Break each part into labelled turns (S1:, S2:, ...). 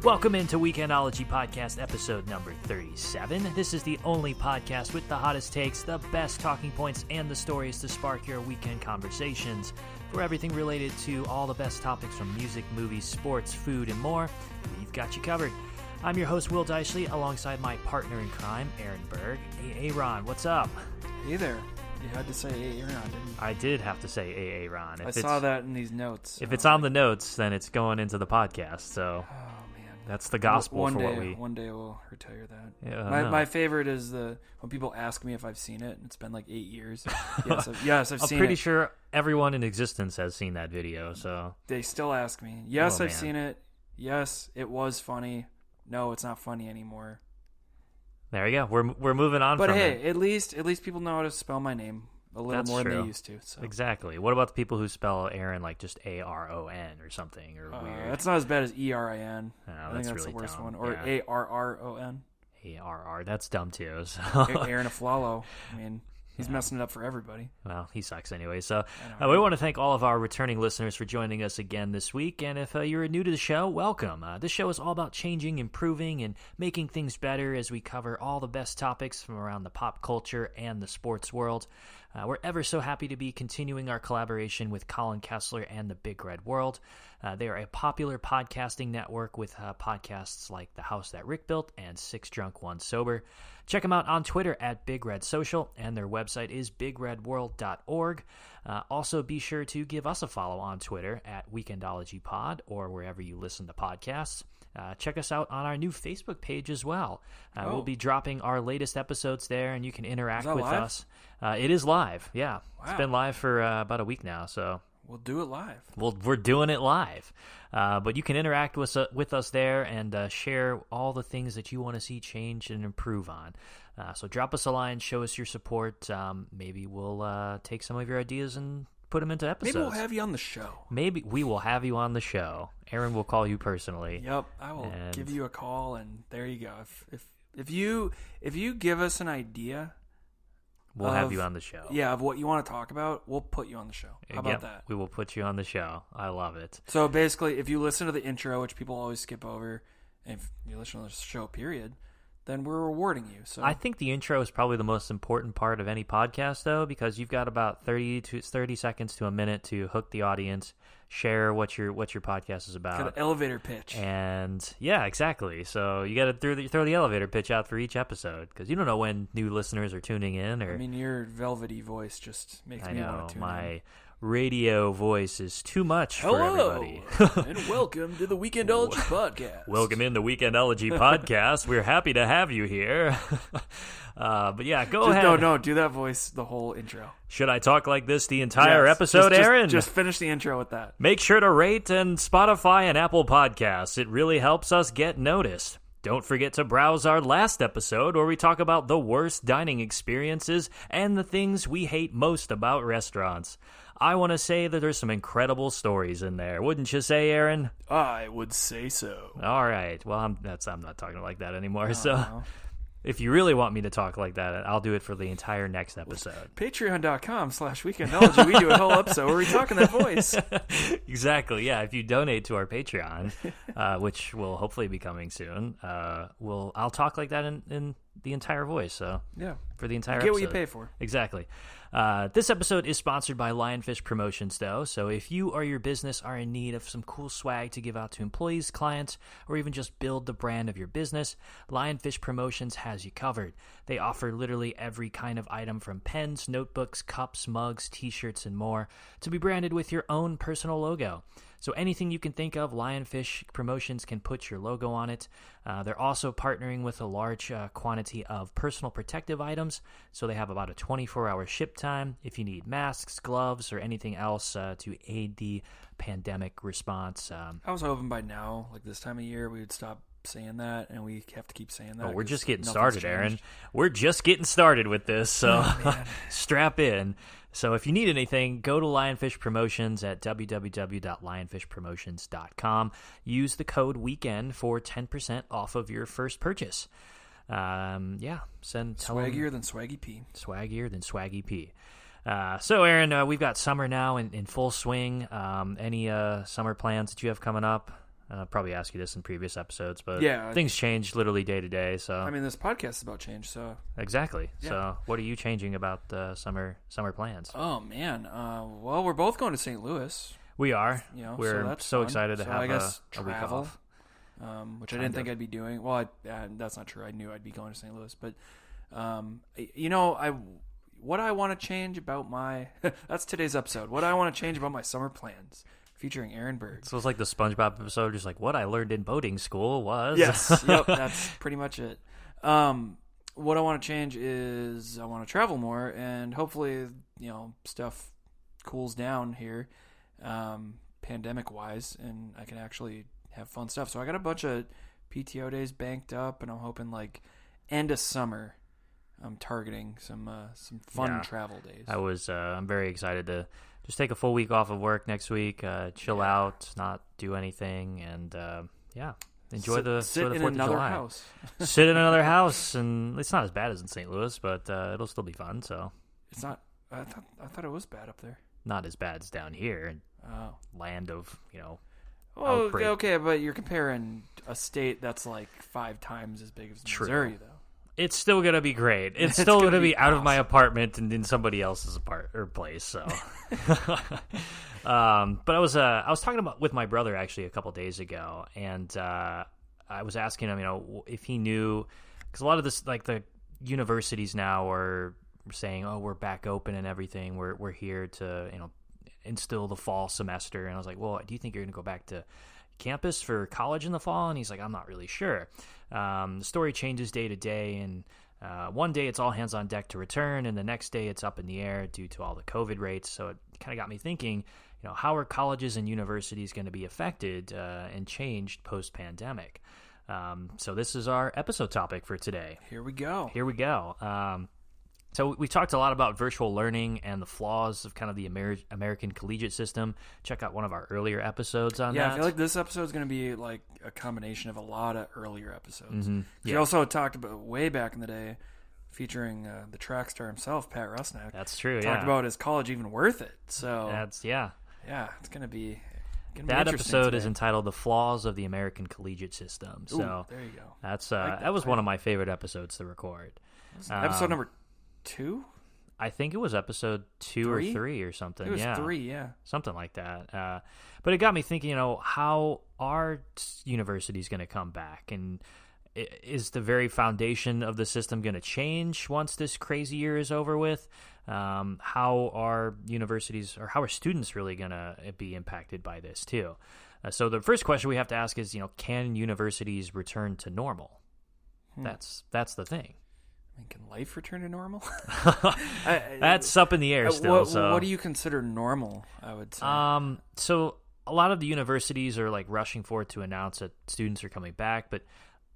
S1: Welcome into Weekendology Podcast episode number 37. This is the only podcast with the hottest takes, the best talking points, and the stories to spark your weekend conversations. For everything related to all the best topics from music, movies, sports, food, and more, we've got you covered. I'm your host, Will Deichley, alongside my partner in crime, Aaron Berg. Hey, Aaron, what's up?
S2: Hey there. You had to say Aaron, didn't you?
S1: I did have to say Aaron.
S2: I saw that in these notes.
S1: If it's on the notes, then it's going into the podcast, so... That's the gospel
S2: one
S1: for
S2: day,
S1: what we...
S2: One day we'll retire that.
S1: Yeah,
S2: my favorite is when people ask me if I've seen it, and it's been like 8 years. Yes, I've seen it.
S1: I'm pretty sure everyone in existence has seen that video, so...
S2: They still ask me. Yes, I've seen it. Yes, it was funny. No, it's not funny anymore.
S1: There you go. We're moving on from it.
S2: But hey, at least people know how to spell my name. A little more than they used to. So.
S1: Exactly. What about the people who spell Aaron like just Aron or something or weird?
S2: That's not as bad as Erin.
S1: No,
S2: I think that's
S1: really
S2: the worst
S1: dumb.
S2: one. Or Arron.
S1: Arr. That's dumb too. So.
S2: Aaron Aflalo. I mean, he's messing it up for everybody.
S1: Well, he sucks anyway. So we want to thank all of our returning listeners for joining us again this week. And if you're new to the show, welcome. This show is all about changing, improving, and making things better as we cover all the best topics from around the pop culture and the sports world. We're ever so happy to be continuing our collaboration with Colin Kessler and the Big Red World. They are a popular podcasting network with podcasts like The House That Rick Built and Six Drunk, One Sober. Check them out on Twitter at Big Red Social, and their website is bigredworld.org. Also, be sure to give us a follow on Twitter at Weekendology Pod or wherever you listen to podcasts. Check us out on our new Facebook page as well. We'll be dropping our latest episodes there, and you can interact with us. It is live, yeah. Wow. It's been live for about a week now, so...
S2: We'll do it live.
S1: We're doing it live. But you can interact with us there and share all the things that you want to see change and improve on. So drop us a line, show us your support. Maybe we'll take some of your ideas and put them into episodes.
S2: Maybe we'll have you on the show.
S1: Maybe we will have you on the show. Aaron will call you personally.
S2: Yep, I will give you a call, and there you go. If you give us an idea...
S1: We'll have you on the show.
S2: Yeah, of what you want to talk about, we'll put you on the show. How about that?
S1: We will put you on the show. I love it.
S2: So basically, if you listen to the intro, which people always skip over, and if you listen to the show, period, then we're rewarding you. So
S1: I think the intro is probably the most important part of any podcast, though, because you've got about 30 seconds to a minute to hook the audience, share what your podcast is about.
S2: Got an elevator pitch.
S1: And yeah, exactly. So you got to throw the elevator pitch out for each episode because you don't know when new listeners are tuning in. Or
S2: I mean, your velvety voice just makes me want to tune in.
S1: My radio voice is too much for everybody.
S2: And welcome to the Weekendology Podcast.
S1: Welcome in the Weekendology Podcast. We're happy to have you here. But yeah, go ahead.
S2: No, do that voice the whole intro.
S1: Should I talk like this the entire episode, Aaron?
S2: Just finish the intro with that.
S1: Make sure to rate and Spotify and Apple Podcasts. It really helps us get noticed. Don't forget to browse our last episode where we talk about the worst dining experiences and the things we hate most about restaurants. I want to say that there's some incredible stories in there. Wouldn't you say, Aaron?
S2: I would say so.
S1: All right. Well, I'm not talking like that anymore.
S2: Oh,
S1: so
S2: no.
S1: If you really want me to talk like that, I'll do it for the entire next episode.
S2: Patreon.com/Weekendology. We do a whole episode where we talk in that voice.
S1: Exactly. Yeah. If you donate to our Patreon, which will hopefully be coming soon, I'll talk like that in the entire voice. So
S2: yeah,
S1: for the entire
S2: get
S1: episode.
S2: what you pay for.
S1: Exactly. This episode is sponsored by Lionfish Promotions, though, so if you or your business are in need of some cool swag to give out to employees, clients, or even just build the brand of your business, Lionfish Promotions has you covered. They offer literally every kind of item from pens, notebooks, cups, mugs, t-shirts, and more to be branded with your own personal logo. So anything you can think of, Lionfish Promotions can put your logo on it. They're also partnering with a large quantity of personal protective items, so they have about a 24-hour ship time if you need masks, gloves, or anything else to aid the pandemic response.
S2: I was hoping by now, like this time of year, we would stop saying that, and we have to keep saying that.
S1: Oh, we're just getting started, Aaron. We're just getting started with this, so strap in. So if you need anything, go to Lionfish Promotions at www.lionfishpromotions.com. Use the code WEEKEND for 10% off of your first purchase.
S2: Swaggier than Swaggy P.
S1: Swaggier than Swaggy P. So, Aaron, we've got summer now in full swing. Any summer plans that you have coming up? probably ask you this in previous episodes, but
S2: Yeah.
S1: things change literally day to day. So
S2: I mean, this podcast is about change, so.
S1: exactly.
S2: Yeah.
S1: So what are you changing about the summer plans?
S2: Oh, man. Well, we're both going to St. Louis.
S1: We are.
S2: You know,
S1: We're
S2: that's
S1: so
S2: fun.
S1: excited to
S2: So
S1: have
S2: I guess
S1: a week
S2: travel,
S1: off.
S2: Which I didn't think I'd be doing. Well, that's not true. I knew I'd be going to St. Louis, but what I want to change about my that's today's episode. What I want to change about my summer plans, featuring Aaron Berg.
S1: So it's like the SpongeBob episode, just like what I learned in boating school was.
S2: Yes, yep, that's pretty much it. What I want to change is I want to travel more, and hopefully, stuff cools down here, pandemic wise, and I can actually have fun stuff. So I got a bunch of PTO days banked up, and I'm hoping like end of summer, I'm targeting some fun travel days.
S1: I'm very excited to just take a full week off of work next week, chill out, not do anything, and enjoy the 4th of July.
S2: House.
S1: Sit in another house, and it's not as bad as in St. Louis, but it'll still be fun. So
S2: it's not. I thought it was bad up there.
S1: Not as bad as down here, land of
S2: Well,
S1: outbreak.
S2: okay, but you're comparing a state that's like 5 times as big as Missouri, though.
S1: It's still gonna be great. It's still gonna be out of my apartment and in somebody else's place. So, but I was talking with my brother actually a couple days ago, and I was asking him, if he knew, because a lot of this, like the universities now are saying, oh, we're back open and everything. We're here to instill the fall semester, and I was like, well, do you think you're gonna go back to campus for college in the fall? And he's like, I'm not really sure. The story changes day to day, and one day it's all hands on deck to return, and the next day it's up in the air due to all the COVID rates. So it kind of got me thinking, how are colleges and universities going to be affected and changed post-pandemic? So this is our episode topic for today.
S2: Here we go.
S1: So we talked a lot about virtual learning and the flaws of kind of the American collegiate system. Check out one of our earlier episodes on that.
S2: Yeah, I feel like this episode is going to be like a combination of a lot of earlier episodes.
S1: Mm-hmm.
S2: We also talked about way back in the day, featuring the track star himself, Pat Rusnak.
S1: That's true.
S2: Talked about is college even worth it? So
S1: it's
S2: going to be.
S1: That episode is entitled "The Flaws of the American Collegiate System." So
S2: there you go.
S1: That's that was one of my favorite episodes to record.
S2: Episode number 2?
S1: I think it was episode 2 or 3 or something.
S2: It was 3, yeah.
S1: Something like that. But it got me thinking, how are universities going to come back? And is the very foundation of the system going to change once this crazy year is over with? How are universities, or how are students really going to be impacted by this too? So the first question we have to ask is, can universities return to normal? That's the thing.
S2: I mean, can life return to normal?
S1: That's up in the air still.
S2: What do you consider normal, I would say?
S1: So a lot of the universities are like rushing forward to announce that students are coming back, but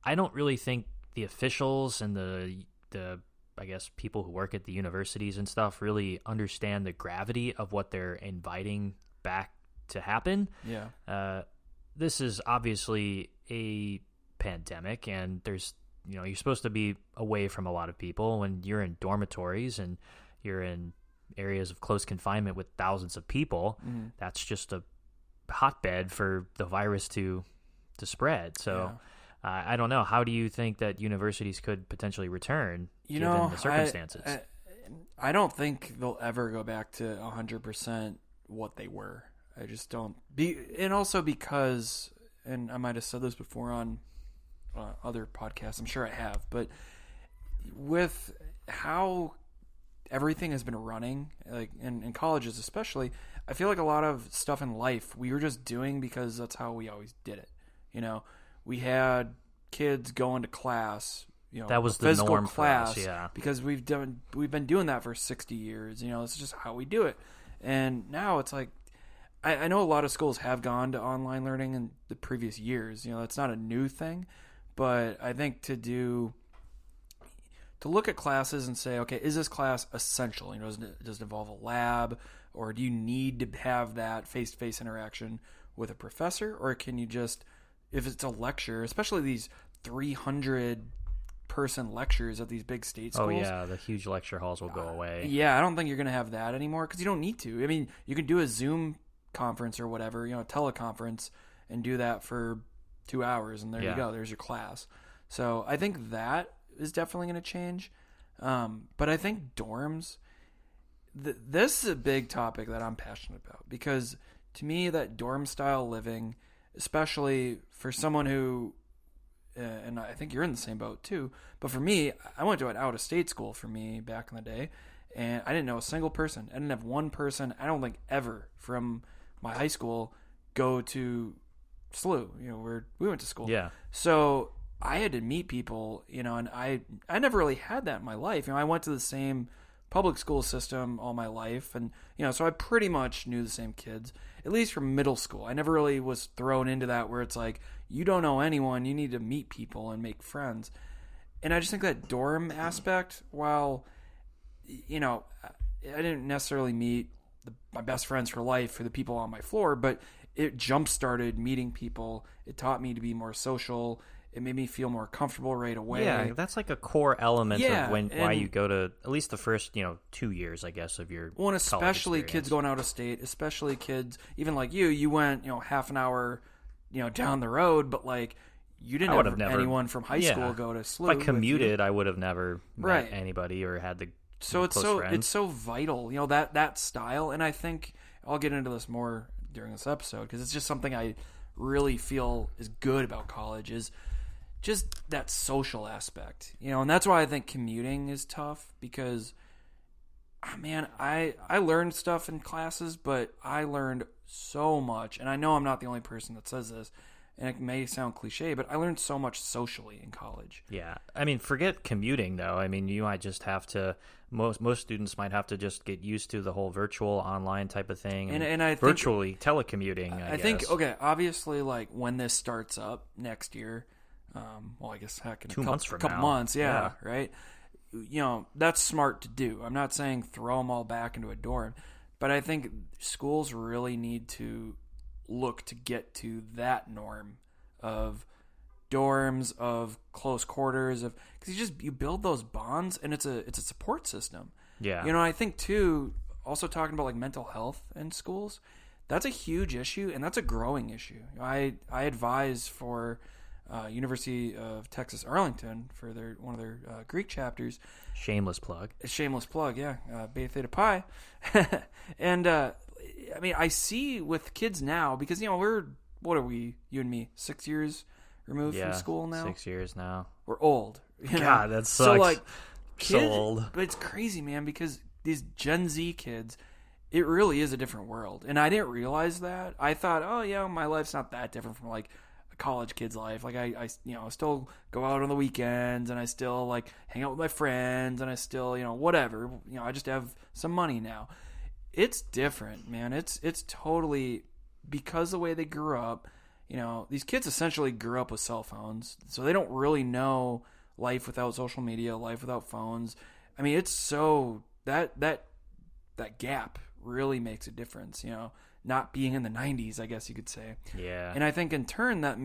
S1: I don't really think the officials and the I guess people who work at the universities and stuff really understand the gravity of what they're inviting back to happen.
S2: Yeah.
S1: This is obviously a pandemic, and there's you're supposed to be away from a lot of people when you're in dormitories and you're in areas of close confinement with thousands of people. Mm-hmm. That's just a hotbed for the virus to spread. So I don't know. How do you think that universities could potentially return given the circumstances?
S2: I don't think they'll ever go back to 100% what they were. I just don't. And also because, and I might have said this before on other podcasts, I'm sure I have, but with how everything has been running, like in colleges especially, I feel like a lot of stuff in life we were just doing because that's how we always did it. We had kids going to class,
S1: that was the
S2: physical
S1: norm
S2: class,
S1: for us, yeah.
S2: Because we've been doing that for 60 years. It's just how we do it. And now it's like, I know a lot of schools have gone to online learning in the previous years. That's not a new thing. But I think to look at classes and say, okay, is this class essential? Does it involve a lab, or do you need to have that face-to-face interaction with a professor? Or can you just, if it's a lecture, especially these 300-person lectures at these big state schools.
S1: Oh, yeah, the huge lecture halls will go away.
S2: Yeah, I don't think you're going to have that anymore because you don't need to. I mean, you can do a Zoom conference or whatever, a teleconference, and do that for 2 hours, and there you go. There's your class. So I think that is definitely going to change. But I think dorms, this is a big topic that I'm passionate about, because to me, that dorm style living, especially for someone who, and I think you're in the same boat too, but for me, I went to an out-of-state school for me back in the day, and I didn't know a single person. I didn't have one person, I don't think ever, from my high school go to SLU, where we went to school.
S1: Yeah.
S2: So I had to meet people, and I never really had that in my life. I went to the same public school system all my life, and so I pretty much knew the same kids, at least from middle school. I never really was thrown into that where it's like, you don't know anyone, you need to meet people and make friends. And I just think that dorm aspect, while I didn't necessarily meet my best friends for life for the people on my floor, but it jump-started meeting people. It taught me to be more social. It made me feel more comfortable right away.
S1: Yeah, that's like a core element of why you go to at least the first 2 years, I guess, of your
S2: well, and especially kids going out of state, especially kids even like you went half an hour down the road, but like you didn't have anyone from high school go to SLU.
S1: If I commuted, I would have never met anybody or had the
S2: it's so vital, that style. And I think I'll get into this more during this episode, because it's just something I really feel is good about college, is just that social aspect, and that's why I think commuting is tough, because man, I learned stuff in classes, but I learned so much, and I know I'm not the only person that says this, and it may sound cliche, but I learned so much socially in college.
S1: Yeah. I mean, forget commuting, though. I mean, you might just have to, most students might have to just get used to the whole virtual online type of thing. And I virtually think, telecommuting, I guess.
S2: think, okay, obviously, like, when this starts up next year, I guess, heck, in
S1: 2 months from
S2: couple
S1: now.
S2: months, yeah, right? That's smart to do. I'm not saying throw them all back into a dorm, but I think schools really need to look to get to that norm of dorms, of close quarters, of, because you build those bonds, and it's a support system.
S1: Yeah.
S2: I think too, also talking about like mental health in schools, that's a huge issue, and that's a growing issue. I advise for University of Texas Arlington for one of their Greek chapters.
S1: Shameless plug.
S2: Yeah. Beta Theta Pi. And I mean, I see with kids now, because what are we, you and me, 6 years removed from school now?
S1: 6 years now.
S2: We're old.
S1: God, that sucks.
S2: So like, kids,
S1: so old.
S2: But it's crazy, man, because these Gen Z kids, it really is a different world, and I didn't realize that. I thought, oh yeah, my life's not that different from like a college kid's life. Like I still go out on the weekends, and I still like hang out with my friends, and I still whatever. I just have some money now. It's different, man. It's totally, because the way they grew up, these kids essentially grew up with cell phones, so they don't really know life without social media, life without phones. I mean, it's so that gap really makes a difference, not being in the 90s, I guess you could say.
S1: Yeah.
S2: And I think in turn that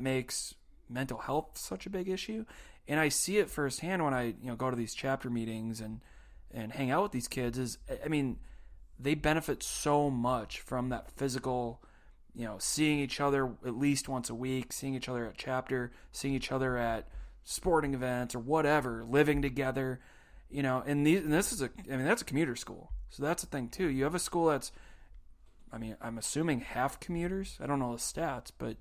S2: makes mental health such a big issue. And I see it firsthand when I, go to these chapter meetings and hang out with these kids. I mean, they benefit so much from that physical, seeing each other at least once a week, seeing each other at chapter, seeing each other at sporting events or whatever, living together, and that's a commuter school. So that's the thing too. You have a school that's, I'm assuming half commuters. I don't know the stats, but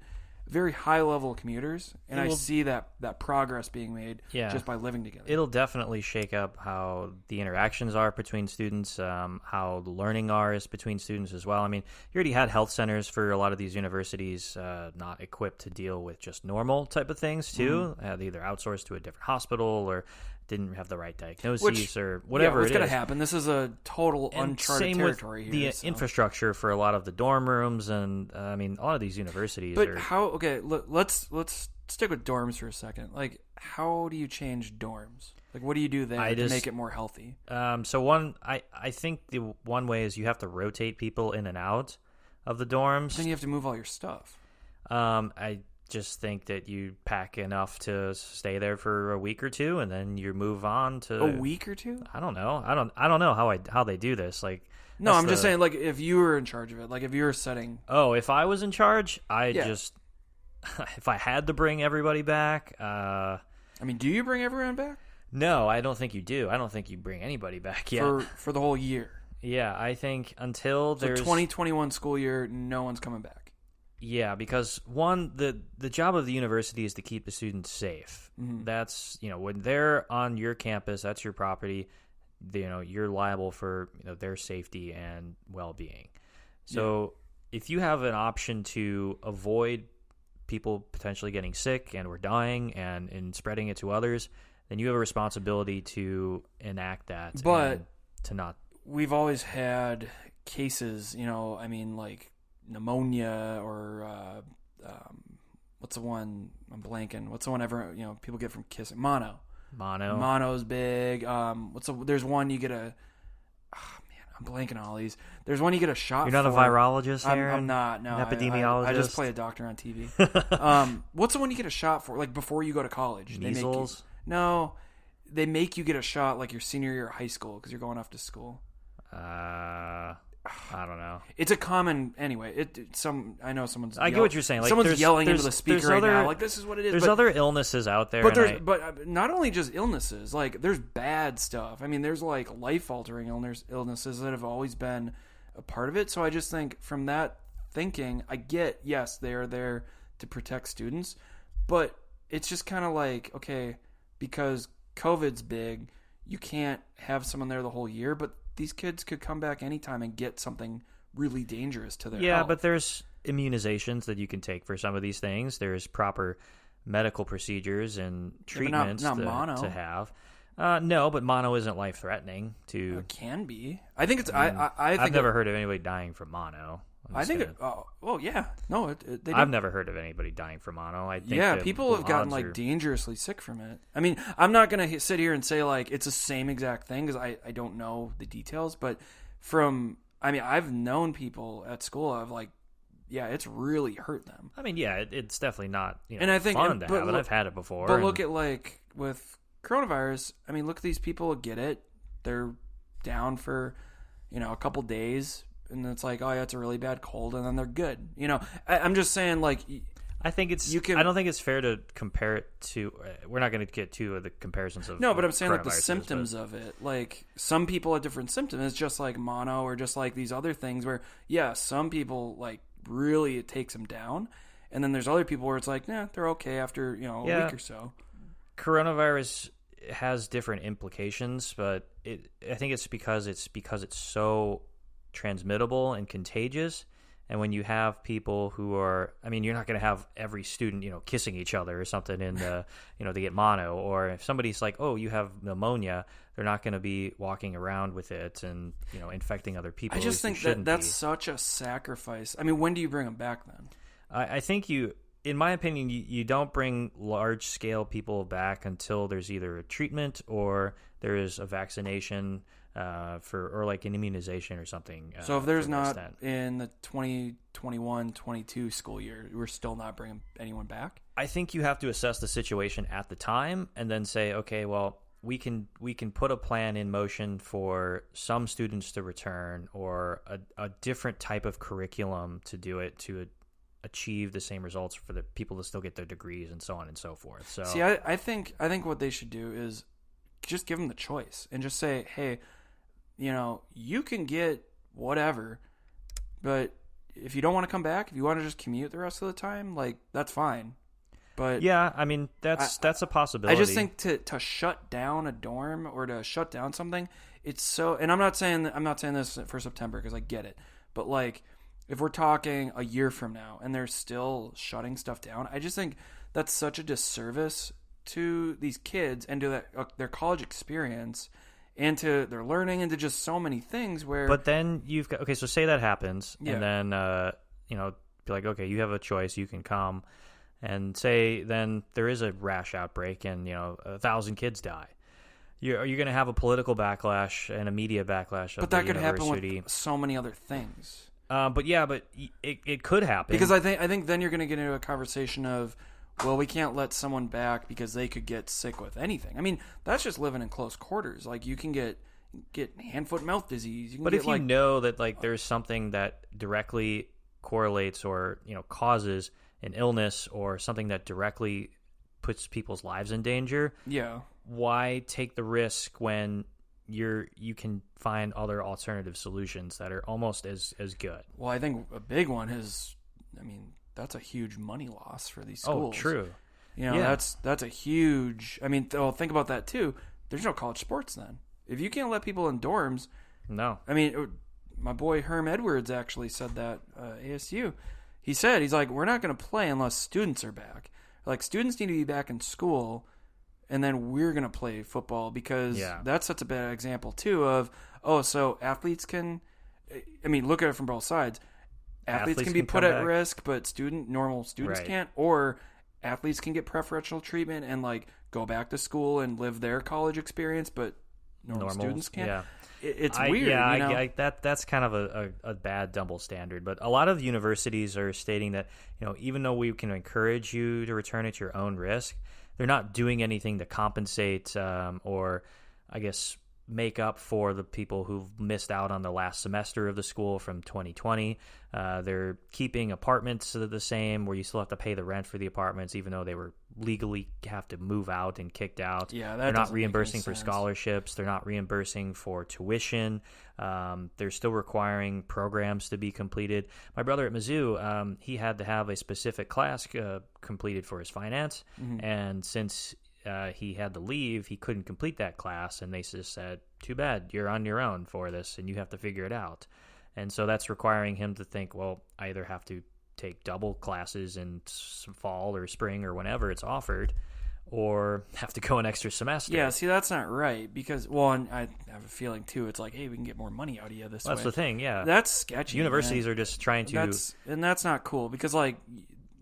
S2: very high level commuters, and I see that progress being made just by living together.
S1: It'll definitely shake up how the interactions are between students, how the learning is between students as well. I mean, you already had health centers for a lot of these universities not equipped to deal with just normal type of things too. They either outsourced to a different hospital or didn't have the right diagnoses or whatever.
S2: What's going to happen? This is a total uncharted territory
S1: here. The infrastructure for a lot of the dorm rooms, and a lot of these universities.
S2: But let's stick with dorms for a second. Like, how do you change dorms? Like, what do you do there to make it more healthy?
S1: I think the one way is you have to rotate people in and out of the dorms.
S2: Then you have to move all your stuff.
S1: just think that you pack enough to stay there for a week or two, and then you move on to
S2: a week or two.
S1: I don't know. I don't know how they do this. Like,
S2: no, I'm just saying, like, if you were in charge of it, like if you were setting.
S1: Oh, if I was in charge, just if I had to bring everybody back.
S2: I mean, do you bring everyone back?
S1: No, I don't think you do. I don't think you bring anybody back yet
S2: for the whole year.
S1: Yeah, I think until there's
S2: 2021 school year, no one's coming back.
S1: Yeah, because one, the job of the university is to keep the students safe. Mm-hmm. That's, when they're on your campus, that's your property. You're liable for their safety and well-being. So if you have an option to avoid people potentially getting sick and or dying and spreading it to others, then you have a responsibility to enact that.
S2: But
S1: and to not.
S2: We've always had cases, like pneumonia or what's the one I'm blanking? What's the one ever people get from kissing? Mono's big. There's one you get a. Oh man, I'm blanking on all these. There's one you get a shot.
S1: You're not
S2: for.
S1: a virologist, Aaron?
S2: I'm not. No,
S1: an epidemiologist.
S2: I just play a doctor on TV. What's the one you get a shot for? Like before you go to college?
S1: Measles.
S2: They make you get a shot like your senior year of high school because you're going off to school.
S1: I don't know.
S2: It's a common anyway. I know someone's.
S1: I get what you're saying. Like,
S2: someone's yelling into the speaker right now. Like this is what it is.
S1: There's other illnesses out there.
S2: But not only just illnesses. Like there's bad stuff. I mean, there's like life altering illnesses that have always been a part of it. So I just think from that thinking, I get yes, they are there to protect students, but it's just kind of like okay, because COVID's big, you can't have someone there the whole year, but these kids could come back anytime and get something really dangerous to their health.
S1: Yeah, but there's immunizations that you can take for some of these things. There's proper medical procedures and treatments
S2: not mono.
S1: To have. No, but mono isn't life-threatening.
S2: It can be. I think it's.
S1: I've never heard of anybody dying from mono.
S2: I think it. Oh yeah. No,
S1: I've never heard of anybody dying from mono. I think
S2: people have gotten like dangerously sick from it. I mean, I'm not gonna sit here and say like it's the same exact thing because I don't know the details. But I've known people at school of like, yeah, it's really hurt them.
S1: I mean, yeah, it's definitely not
S2: and I think,
S1: fun to have it. I've had it before.
S2: But look at like with coronavirus. I mean, look at these people get it. They're down for a couple days. And it's like, oh yeah, it's a really bad cold, and then they're good. I'm just saying, like,
S1: I think I don't think it's fair to compare it to. We're not going to get to the comparisons of.
S2: No, but I'm saying like the symptoms of it. Like some people have different symptoms. It's just like mono, or just like these other things where, yeah, some people like really it takes them down, and then there's other people where it's like, nah, they're okay after a week or so.
S1: Coronavirus has different implications, but I think it's because it's so transmittable and contagious, and when you have people who are, I mean, you're not going to have every student kissing each other or something in the they get mono, or if somebody's like, oh, you have pneumonia, they're not going to be walking around with it and infecting other people.
S2: I just think that's such a sacrifice. I mean, when do you bring them back then?
S1: I think in my opinion, you don't bring large scale people back until there's either a treatment or there is a vaccination or like an immunization or something.
S2: So if there's not in the 2021-22 school year, we're still not bringing anyone back?
S1: I think you have to assess the situation at the time and then say, okay, well, we can put a plan in motion for some students to return or a different type of curriculum to do it to achieve the same results for the people to still get their degrees and so on and so forth. So
S2: see, I think what they should do is just give them the choice and just say, hey, you can get whatever, but if you don't want to come back, if you want to just commute the rest of the time, like that's fine. But
S1: yeah, I mean that's a possibility.
S2: I just think to shut down a dorm or to shut down something, it's so. And I'm not saying this for September because I get it, but like if we're talking a year from now and they're still shutting stuff down, I just think that's such a disservice to these kids and to their college experience. And to their learning and to just so many things where... But
S1: then you've got... Okay, so say that happens. Yeah. And then, be like, okay, you have a choice. You can come. And say then there is a rash outbreak and, 1,000 kids die. Are you going to have a political backlash and a media backlash of the university? But that could happen with
S2: so many other things.
S1: But it could happen.
S2: Because I think then you're going to get into a conversation of... well, we can't let someone back because they could get sick with anything. I mean, that's just living in close quarters. Like, you can get hand, foot, mouth disease. You can
S1: But
S2: get,
S1: if you know that like there's something that directly correlates or causes an illness or something that directly puts people's lives in danger, why take the risk when you can find other alternative solutions that are almost as good?
S2: Well, I think a big one is, I mean, that's a huge money loss for these schools.
S1: Oh, true.
S2: That's a huge. I mean, think about that too. There's no college sports then. If you can't let people in dorms,
S1: no.
S2: I mean, my boy Herm Edwards actually said that ASU. He's like, we're not going to play unless students are back. Like, students need to be back in school, and then we're going to play football because that sets a bad example too of, so athletes can, I mean, look at it from both sides. Athletes can be put at risk, but normal students can't, or athletes can get preferential treatment and like go back to school and live their college experience, but normal students can't.
S1: Yeah.
S2: It's weird.
S1: That's kind of a bad double standard. But a lot of universities are stating that even though we can encourage you to return at your own risk, they're not doing anything to compensate or I guess make up for the people who've missed out on the last semester of the school from 2020. They're keeping apartments the same, where you still have to pay the rent for the apartments, even though they were legally have to move out and kicked out. They're not reimbursing for scholarships. They're not reimbursing for tuition. They're still requiring programs to be completed. My brother at Mizzou, he had to have a specific class completed for his finance, and since he had to leave, he couldn't complete that class, and they just said, too bad, you're on your own for this, and you have to figure it out. And so that's requiring him to think, well, I either have to take double classes in fall or spring or whenever it's offered, or have to go an extra semester.
S2: Yeah, see, that's not right, because, and I have a feeling, too, it's like, hey, we can get more money out of you this way.
S1: That's the thing, yeah.
S2: That's sketchy.
S1: Universities are just trying to...
S2: And that's not cool, because, like,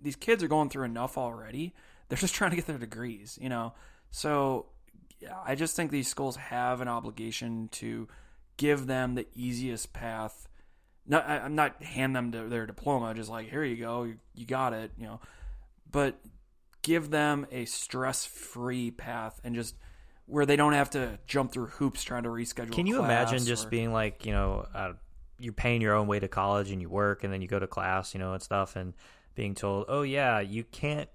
S2: these kids are going through enough already. They're just trying to get their degrees, So I just think these schools have an obligation to give them the easiest path. I'm not hand them their diploma, just like, here you go, you got it, But give them a stress-free path and just where they don't have to jump through hoops trying to reschedule.
S1: Can you imagine just being like, you're paying your own way to college and you work and then you go to class, and stuff, and being told, oh yeah, you can't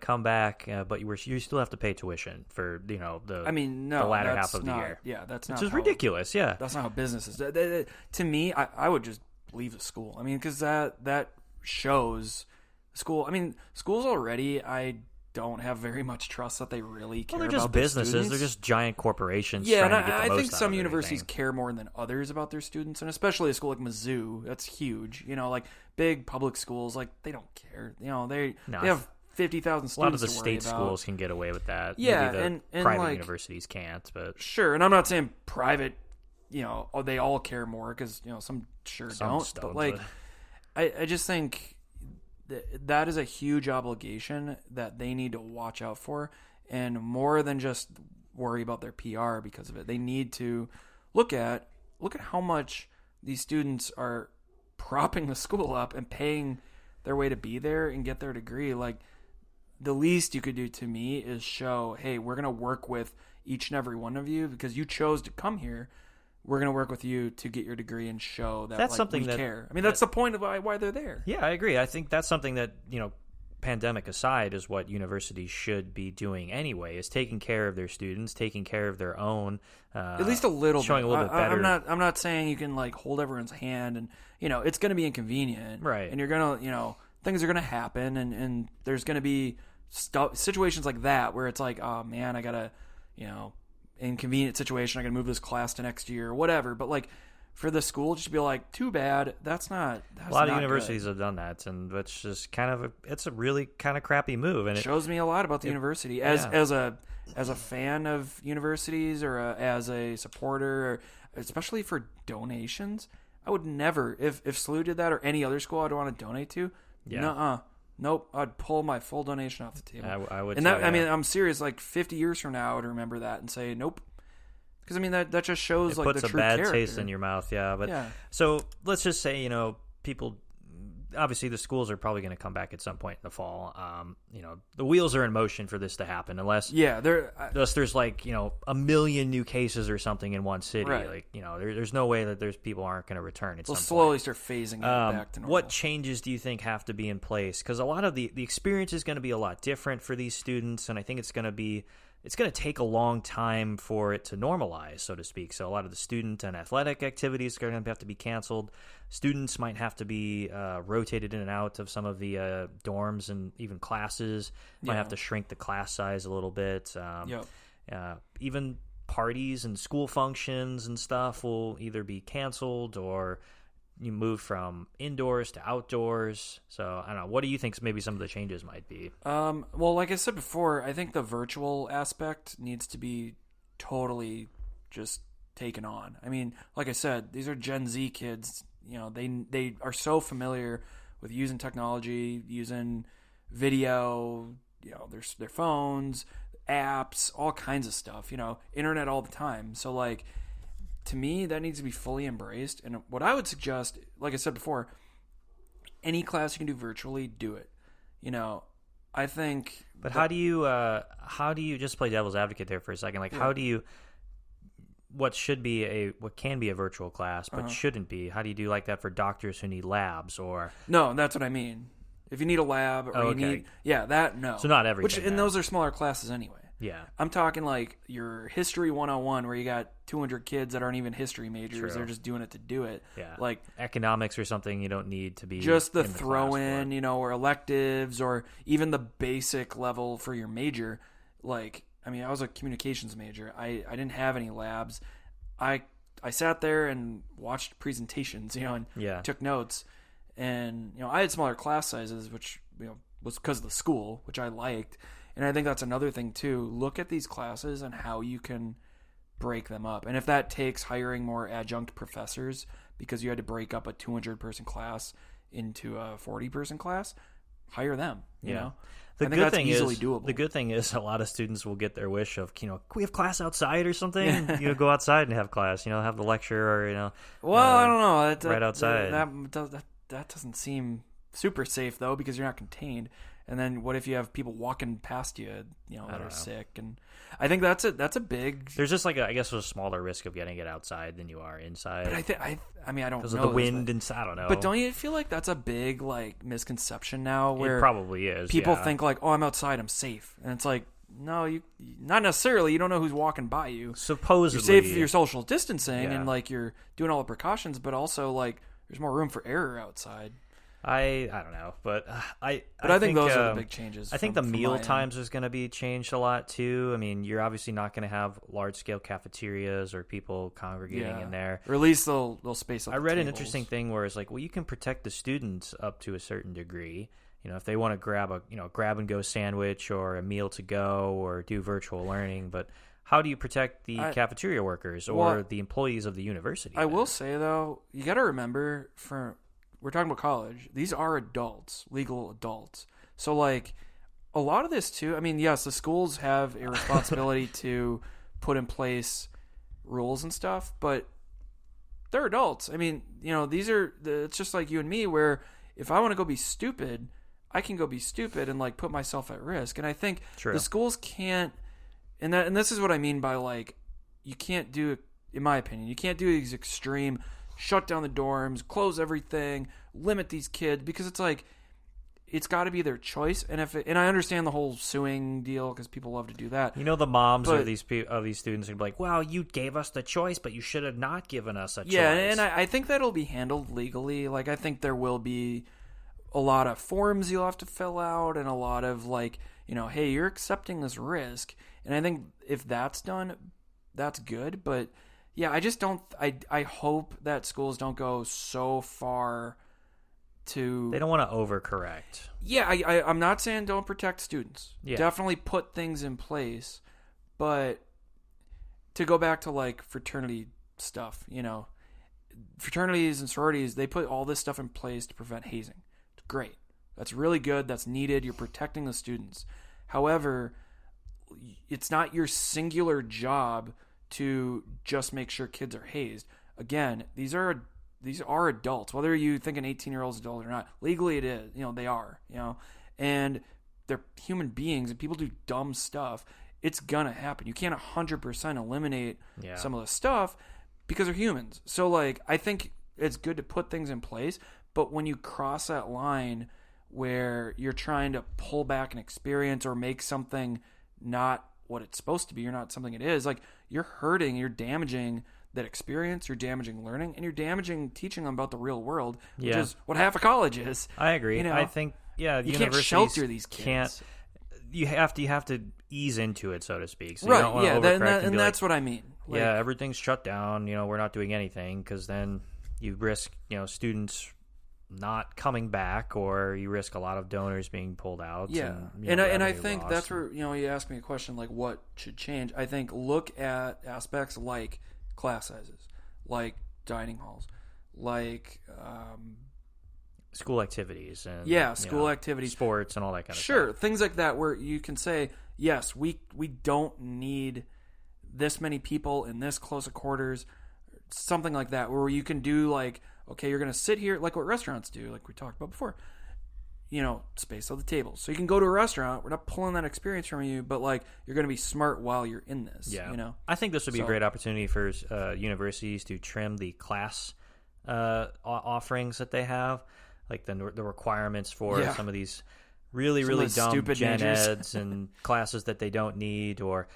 S1: come back, but you still have to pay tuition for the latter half of the year.
S2: Yeah, that's not.
S1: Which is ridiculous. Yeah,
S2: that's not how business is. To me, I would just leave the school. I mean, because that shows school. I mean, schools already. I don't have very much trust that they really care.
S1: Well, they're just businesses.
S2: Students.
S1: They're just giant corporations.
S2: Yeah,
S1: trying
S2: and
S1: to get the
S2: I
S1: most
S2: think
S1: out
S2: some
S1: of
S2: universities
S1: everything.
S2: care more than others about their students, and especially a school like Mizzou. That's huge. Like big public schools, like they don't care. They have 50,000 students.
S1: A lot of the
S2: to worry
S1: state
S2: about.
S1: schools can get away with that.
S2: Yeah,
S1: maybe the
S2: and
S1: private
S2: like,
S1: universities can't. But
S2: sure, and I'm not saying private. They all care more because some don't. But like, I just think that is a huge obligation that they need to watch out for, and more than just worry about their PR because of it. They need to look at how much these students are propping the school up and paying their way to be there and get their degree. Like, the least you could do to me is show, hey, we're going to work with each and every one of you because you chose to come here. We're going to work with you to get your degree and show that we care. I mean, that's the point of why they're there.
S1: Yeah, I agree. I think that's something that, pandemic aside, is what universities should be doing anyway, is taking care of their students, taking care of their own.
S2: At least a little
S1: showing
S2: bit.
S1: a little bit better.
S2: I'm not saying you can, like, hold everyone's hand and, it's going to be inconvenient.
S1: Right.
S2: And you're going to, things are going to happen and there's going to be situations like that where it's like, oh, man, I got to, inconvenient situation. I got to move this class to next year or whatever. But, like, for the school, just be like, too bad. That's a
S1: lot of universities have done that, and it's just it's a really kind of crappy move. And
S2: it shows me a lot about the university as a fan of universities or as a supporter, or especially for donations. I would never, if SLU did that or any other school I'd want to donate to. Yeah. Nope. I'd pull my full donation off the table.
S1: I would.
S2: And that, I mean, I'm serious. Like 50 years from now, I would remember that and say, nope. Because, I mean, that just shows, like, the true character.
S1: It puts a bad taste in your mouth, yeah. But so let's just say, people, obviously the schools are probably going to come back at some point in the fall. The wheels are in motion for this to happen, unless there's like a million new cases or something in one city.
S2: Right.
S1: Like there's no way that there's people aren't going to return.
S2: They'll slowly start phasing it back to normal.
S1: What changes do you think have to be in place? Because a lot of the experience is going to be a lot different for these students, and I think it's going to take a long time for it to normalize, so to speak. So a lot of the student and athletic activities are going to have to be canceled. Students might have to be rotated in and out of some of the dorms and even classes. Might have to shrink the class size a little bit. Even parties and school functions and stuff will either be canceled or you move from indoors to outdoors. So I don't know. What do you think maybe some of the changes might be?
S2: Well, like I said before, I think the virtual aspect needs to be totally just taken on. I mean, like I said, these are Gen Z kids. They are so familiar with using technology, using video, their phones, apps, all kinds of stuff, internet all the time. So like, to me, that needs to be fully embraced. And what I would suggest, like I said before, any class you can do virtually, do it. I think.
S1: But how do you just play devil's advocate there for a second? Like, how do you, what can be a virtual class, but shouldn't be? How do you do like that for doctors who need labs or?
S2: No, that's what I mean. If you need a lab or you need, no.
S1: So not everything.
S2: And those are smaller classes anyway.
S1: Yeah.
S2: I'm talking like your history 101 where you got 200 kids that aren't even history majors.
S1: True.
S2: They're just doing it to do it.
S1: Yeah.
S2: Like
S1: economics or something you don't need to be
S2: just the
S1: in the
S2: throw
S1: class
S2: in, or electives or even the basic level for your major. Like, I mean, I was a communications major. I didn't have any labs. I sat there and watched presentations, and took notes. And, I had smaller class sizes, which, was because of the school, which I liked. And I think that's another thing, too. Look at these classes and how you can break them up. And if that takes hiring more adjunct professors because you had to break up a 200-person class into a 40-person class, hire them, you know?
S1: The good thing is, doable. The good thing is a lot of students will get their wish of, can we have class outside or something? Go outside and have class, have the lecture or,
S2: Well, I don't know.
S1: Right outside.
S2: That doesn't seem super safe, though, because you're not contained. And then what if you have people walking past you, that are sick? And I think that's a big.
S1: There's just like I guess there's a smaller risk of getting it outside than you are inside.
S2: But I don't know
S1: because of the wind and I don't know.
S2: But don't you feel like that's a big like misconception now? Where
S1: it probably is.
S2: People think like, oh, I'm outside, I'm safe, and it's like, no, you not necessarily. You don't know who's walking by you.
S1: Supposedly,
S2: you're safe for your social distancing and like you're doing all the precautions, but also like there's more room for error outside.
S1: I don't know, but I
S2: think those are the big changes.
S1: I think the meal times is going to be changed a lot too. I mean, you're obviously not going to have large scale cafeterias or people congregating in there.
S2: Or at least they'll space up.
S1: I read an interesting thing where it's like, well, you can protect the students up to a certain degree. If they want to grab a grab and go sandwich or a meal to go or do virtual learning, but how do you protect the cafeteria workers or the employees of the university?
S2: I will say though, you got to remember we're talking about college. These are adults, legal adults. So, like, a lot of this, too, I mean, yes, the schools have a responsibility to put in place rules and stuff, but they're adults. I mean, it's just like you and me, where if I want to go be stupid, I can go be stupid and, like, put myself at risk. And I think the schools can't, and this is what I mean by, like, you can't do, in my opinion, you can't do these extreme shut down the dorms, close everything, limit these kids, because it's like it's got to be their choice. And and I understand the whole suing deal because people love to do that.
S1: The moms of these students would be like, "Well, you gave us the choice, but you should have not given us a choice."
S2: Yeah, and I think that'll be handled legally. Like, I think there will be a lot of forms you'll have to fill out, and a lot of like, hey, you're accepting this risk. And I think if that's done, that's good, but. Yeah, I just don't. I hope that schools don't go so far to.
S1: They don't want to overcorrect.
S2: Yeah, I'm not saying don't protect students. Yeah. Definitely put things in place, but to go back to like fraternity stuff, fraternities and sororities, they put all this stuff in place to prevent hazing. It's great. That's really good. That's needed. You're protecting the students. However, it's not your singular job to just make sure kids are hazed. Again, these are these are adults, whether you think an 18-year-old's adult or not. Legally, it is. They are. And they're human beings, and people do dumb stuff. It's gonna happen. You can't 100% eliminate some of the stuff because they're humans. So, like, I think it's good to put things in place, but when you cross that line where you're trying to pull back an experience or make something not what it's supposed to be, or not something it is, like, you're hurting, you're damaging that experience, you're damaging learning, and you're damaging teaching them about the real world, which is what half of college is.
S1: I agree. I think,
S2: you can't shelter these kids.
S1: You have to ease into it, so to speak. So
S2: right,
S1: you don't want to overcorrect and
S2: that's what I mean.
S1: Like, everything's shut down, we're not doing anything, because then you risk, students not coming back, or you risk a lot of donors being pulled out.
S2: Yeah, and I think lost. That's where, you asked me a question like what should change. I think look at aspects like class sizes, like dining halls, like
S1: school activities, and
S2: school activities,
S1: sports, and all that kind of stuff.
S2: Sure, things like that where you can say, yes, we don't need this many people in this close of quarters, something like that, where you can do like, okay, you're going to sit here, like what restaurants do, like we talked about before, space on the tables. So you can go to a restaurant. We're not pulling that experience from you, but like you're going to be smart while you're in this.
S1: Yeah. I think this would be a great opportunity for universities to trim the class offerings that they have, like the requirements for some of these really dumb
S2: stupid
S1: gen
S2: majors.
S1: eds and classes that they don't need, or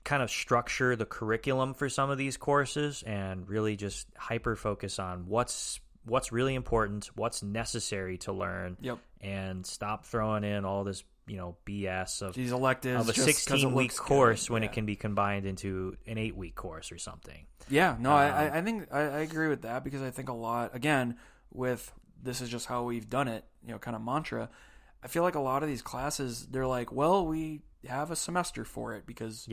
S1: kind of structure the curriculum for some of these courses and really just hyper focus on what's really important, what's necessary to learn, and stop throwing in all this BS of
S2: these electives
S1: of a 16-week course when it can be combined into an 8-week course or something.
S2: I think I agree with that, because I think a lot, again, with this is just how we've done it, kind of mantra. I feel like a lot of these classes, they're like, well, we have a semester for it because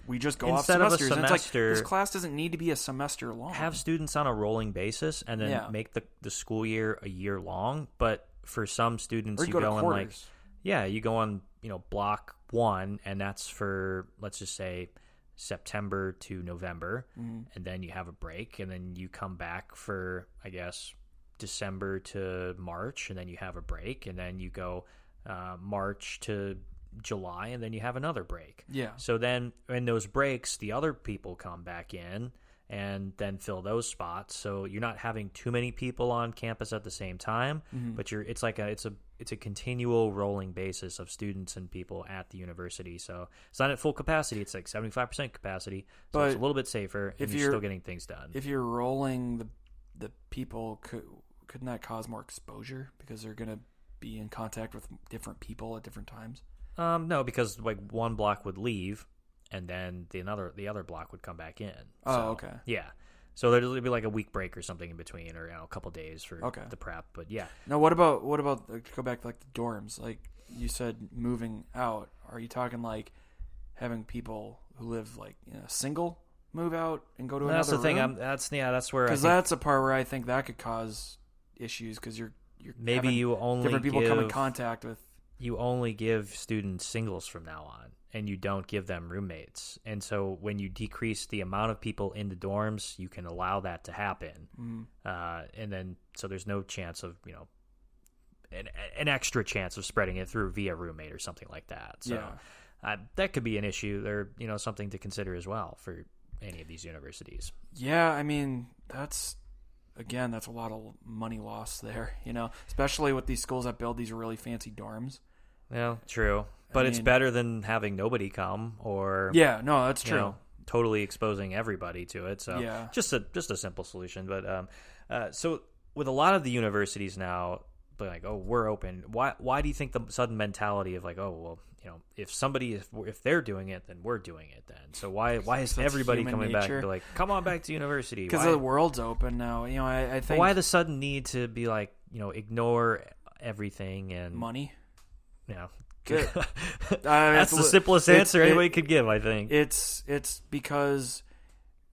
S2: we just go
S1: Instead
S2: off
S1: of a
S2: semesters. And it's like,
S1: semester,
S2: this class doesn't need to be a semester long.
S1: Have students on a rolling basis and then make the school year a year long. But for some students, you go on you go on block 1, and that's for, let's just say, September to November, and then you have a break, and then you come back for, I guess, December to March, and then you have a break, and then you go March to July, and then you have another break. So then in those breaks, the other people come back in and then fill those spots. So you're not having too many people on campus at the same time, but it's a continual rolling basis of students and people at the university. So it's not at full capacity; it's like 75% capacity. So it's a little bit safer, and you're still getting things done.
S2: If you're rolling the people, couldn't that cause more exposure because they're going to be in contact with different people at different times?
S1: No, because like one block would leave, and then the other block would come back in.
S2: Okay.
S1: Yeah. So there'd be like a week break or something in between, or a couple days for the prep. But yeah.
S2: Now, what about go back to like the dorms? Like you said, moving out. Are you talking like having people who live like single move out and go to another room?
S1: That's the thing. That's where,
S2: because that's a part where I think that could cause issues, because you're
S1: maybe you only
S2: different people come in contact with.
S1: You only give students singles from now on, and you don't give them roommates. And so when you decrease the amount of people in the dorms, you can allow that to happen. And then so there's no chance of an extra chance of spreading it through via roommate or something like that. So that could be an issue, or something to consider as well for any of these universities.
S2: Yeah, I mean that's a lot of money lost there. Especially with these schools that build these really fancy dorms.
S1: Yeah, true. But it's better than having nobody come, or
S2: that's true.
S1: Totally exposing everybody to it. So just a simple solution. But so with a lot of the universities now, they're like, oh, we're open. Why do you think the sudden mentality of like, oh, well, if they're doing it, then we're doing it then. So why is everybody coming back and be like, come on back to university?
S2: Because the world's open now. I think.
S1: But why the sudden need to be like, ignore everything and
S2: money?
S1: Good. That's the simplest answer anybody could give, I think.
S2: It's because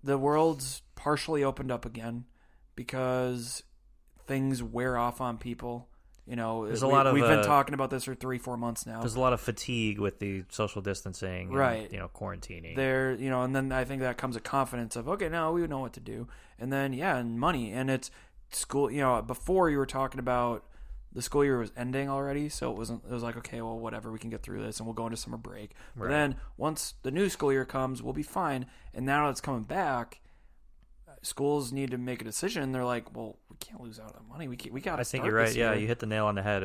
S2: the world's partially opened up again, because things wear off on people.
S1: There's a lot of
S2: we've been talking about this for 3-4 months now.
S1: There's a lot of fatigue with the social distancing,
S2: right?
S1: And, quarantining.
S2: There, and then I think that comes a confidence of, okay, now we know what to do, and then and money, and it's school. Before you were talking about the school year was ending already, so it was like, okay, well, whatever, we can get through this, and we'll go into summer break. Right. But then once the new school year comes, we'll be fine. And now that it's coming back, schools need to make a decision. They're like, well, we can't lose out on money. We got to.
S1: I think you're right. Yeah, you hit the nail on the head.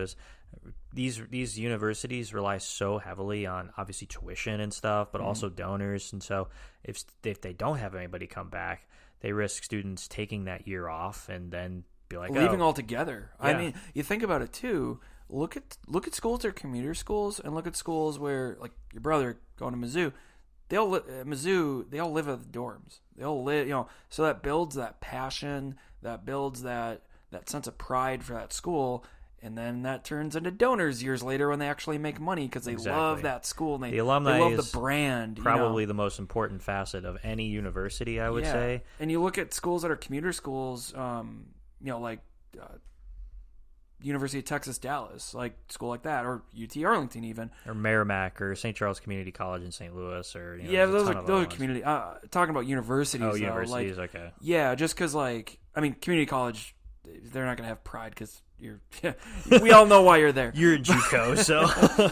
S1: These universities rely so heavily on obviously tuition and stuff, but also donors. And so if they don't have anybody come back, they risk students taking that year off and then be like
S2: leaving altogether.
S1: Yeah.
S2: I mean, you think about it too. Look at schools that are commuter schools, and look at schools where, like your brother going to Mizzou. They all live at the dorms. They'll live, so that builds that passion, that builds that sense of pride for that school, and then that turns into donors years later when they actually make money because they love that school and the alumni love the brand.
S1: Probably the most important facet of any university, I would say.
S2: And you look at schools that are commuter schools, like University of Texas, Dallas, like school like that, or UT Arlington even,
S1: or Merrimack, or St. Charles Community College in St. Louis, or
S2: those are community. Talking about universities,
S1: though, universities, okay,
S2: just because community college, they're not gonna have pride because we all know why you're there.
S1: You're a JUCO, so.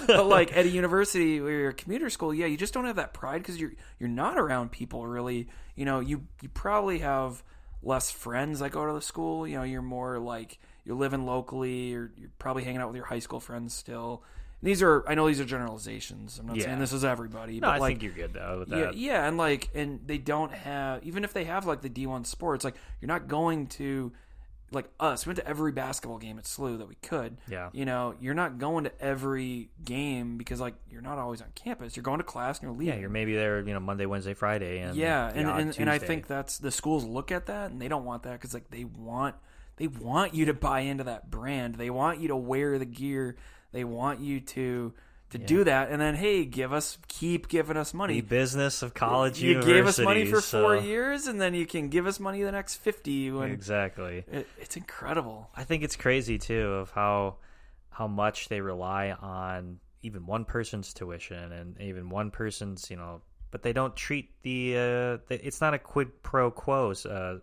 S2: But like at a university where you're a commuter school, you just don't have that pride because you're not around people really. You probably have less friends that go to the school. You're more like you're living locally, or you're probably hanging out with your high school friends still. And I know these are generalizations. I'm not saying this is everybody.
S1: No,
S2: but
S1: I think you're good though with that.
S2: Yeah, and they don't have, even if they have like the D1 sports, like you're not going to, like us. We went to every basketball game at SLU that we could. Yeah. You're not going to every game because like you're not always on campus. You're going to class and you're leaving.
S1: Yeah, you're maybe there, Monday, Wednesday, Friday, and
S2: and I think that's the schools look at that and they don't want that because like they want you to buy into that brand. They want you to wear the gear. They want you to do that, and then keep giving us money.
S1: The business of college
S2: you gave us money for 4 years, and then you can give us money the next 50.
S1: Exactly.
S2: It's incredible.
S1: I think it's crazy too of how much they rely on even one person's tuition and even one person's but they don't treat it's not a quid pro quo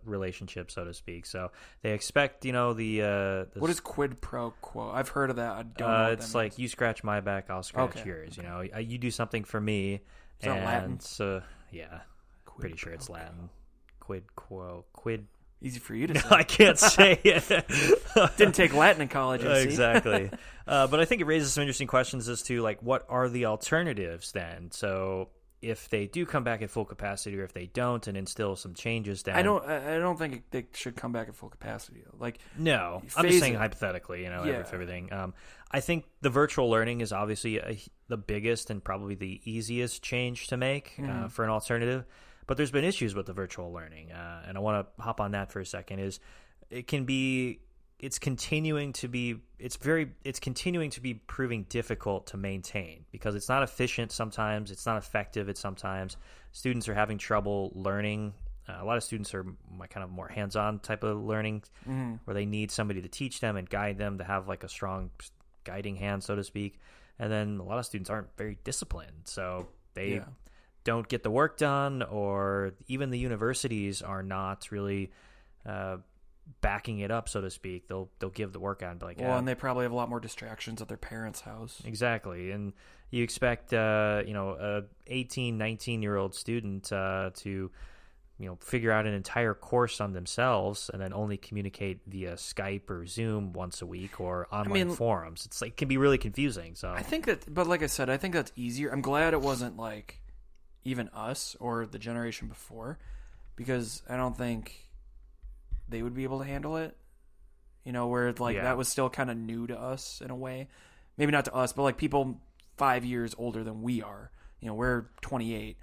S1: relationship, so to speak. So they expect
S2: what is quid pro quo? I've heard of that. I don't know.
S1: It's like you scratch my back, I'll scratch yours. You do something for me.
S2: Is that Latin?
S1: So yeah, pretty sure it's Latin. Quid quo quid.
S2: Easy for you to say.
S1: I can't say it.
S2: Didn't take Latin in college.
S1: Exactly. But I think it raises some interesting questions as to like what are the alternatives then. So if they do come back at full capacity, or if they don't and instill some changes down.
S2: I don't think they should come back at full capacity. Like,
S1: no, I'm just saying hypothetically, everything. I think the virtual learning is obviously the biggest and probably the easiest change to make for an alternative. But there's been issues with the virtual learning, and I want to hop on that for a second. It's continuing to be proving difficult to maintain because it's not efficient sometimes, it's not effective at sometimes. Students are having trouble learning. A lot of students are kind of more hands-on type of learning where they need somebody to teach them and guide them, to have like a strong guiding hand, so to speak. And then a lot of students aren't very disciplined, so they don't get the work done, or even the universities are not really backing it up, so to speak. They'll give the work out and be like,
S2: and they probably have a lot more distractions at their parents' house.
S1: Exactly. And you expect a 18, 19-year-old student to figure out an entire course on themselves and then only communicate via Skype or Zoom once a week or online forums. It's like, it can be really confusing. So
S2: I think that, but like I said, I think that's easier. I'm glad it wasn't like even us or the generation before, because I don't think they would be able to handle it, where that was still kind of new to us in a way. Maybe not to us, but like people 5 years older than we are. We're 28.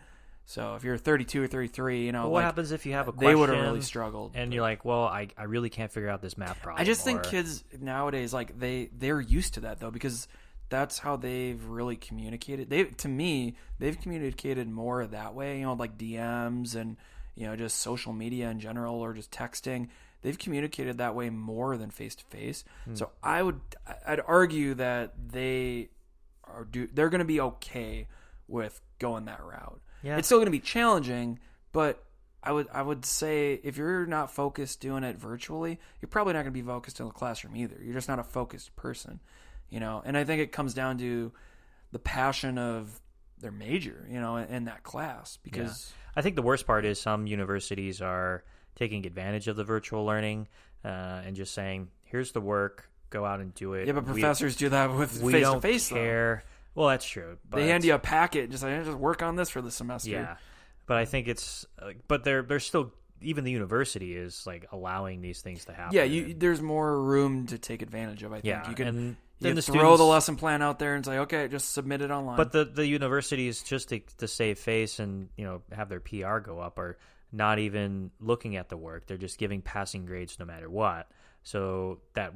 S2: So if you're 32 or 33,
S1: what happens if you have a question?
S2: They would have really struggled.
S1: And you're like, well, I really can't figure out this math problem.
S2: I just think kids nowadays, like they're used to that though, because that's how they've really communicated. To me, they've communicated more that way, like DMs and, just social media in general or just texting. They've communicated that way more than face to face. So I'd argue that they're going to be okay with going that route. Yeah. It's still going to be challenging, but I would say if you're not focused doing it virtually, you're probably not going to be focused in the classroom either. You're just not a focused person, And I think it comes down to the passion of their major, in that class. Because
S1: I think the worst part is some universities are taking advantage of the virtual learning and just saying, "Here's the work, go out and do it."
S2: Yeah, but professors do that with face to face.
S1: We don't care. Well, that's true. But
S2: they hand you a packet, and just work on this for the semester.
S1: Yeah, but I think it's, but they're still, even the university is like allowing these things to happen.
S2: Yeah, there's more room to take advantage of. I think you can.
S1: And
S2: then
S1: the
S2: throw the lesson plan out there and say, okay, just submit it online.
S1: But the universities, just to save face and have their PR go up, are not even looking at the work. They're just giving passing grades no matter what. So that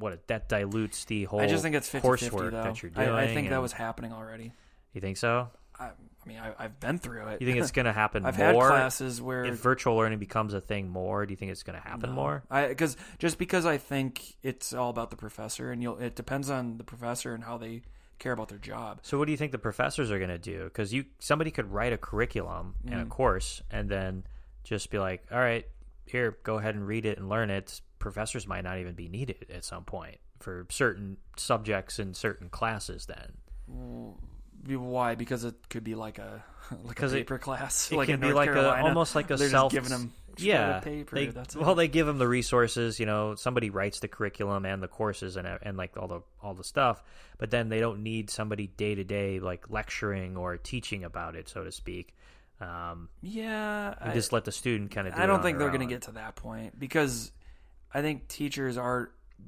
S1: dilutes the whole
S2: I just think it's 50-50,
S1: coursework
S2: though.
S1: that you're doing.
S2: I think that was happening already.
S1: You think so?
S2: I've been through it.
S1: You think it's going to happen
S2: I've
S1: more?
S2: I've had classes where...
S1: If virtual learning becomes a thing more, do you think it's going to happen more?
S2: Because I think it's all about the professor, and it depends on the professor and how they care about their job.
S1: So what do you think the professors are going to do? Because somebody could write a curriculum and a course and then just be like, all right, here, go ahead and read it and learn it. Professors might not even be needed at some point for certain subjects in certain classes then.
S2: Why? Because it could be like a paper class.
S1: It can be like almost like a
S2: They're
S1: self.
S2: Just giving them paper. That's it.
S1: They give them the resources. Somebody writes the curriculum and the courses and like all the stuff. But then they don't need somebody day to day like lecturing or teaching about it, so to speak. Just let the student kind of do it.
S2: I don't think they're going to get to that point because I think